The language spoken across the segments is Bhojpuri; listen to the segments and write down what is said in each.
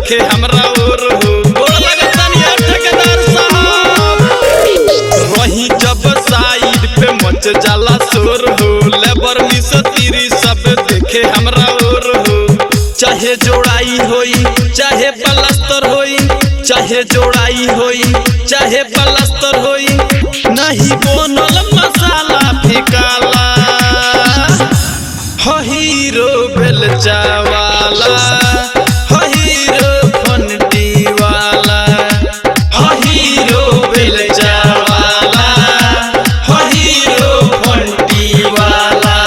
देखे हमरा और हो गोड़ लगतनी ठेकेदार साहब रही जब साइड पे मच जाला शोर हो लेबर मिस्त्री सब देखे हमरा और हो चाहे जोड़ाई होई चाहे पलस्तर होई चाहे जोड़ाई होई चाहे पलस्तर होई नहीं बनल मसाला फेकाला हो हीरो बेलचा वाला हो हीरो फंटी वाला हो हीरो बेलचा वाला हो हीरो फंटी वाला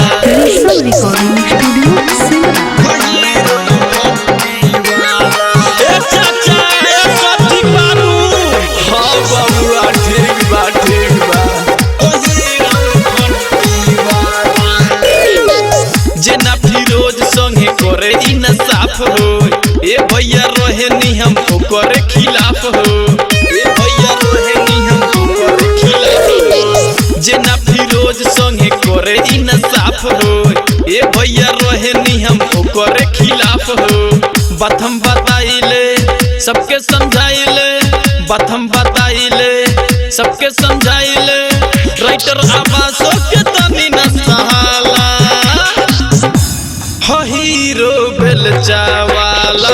करे इंसाफ हो ए भैया रहे नी हम करे खिलाफ हो ए भैया रहे नी हम करे खिलाफ हो जेना फिरोज संगे करे इंसाफ हो ए भैया रहे नी हम करे खिलाफ हो बात हम बताइले सबके समझाइले बात हम बताइले सबके समझाइले राइटर आवासो के तनी न सहाला हो हीरो बेलचा वाला।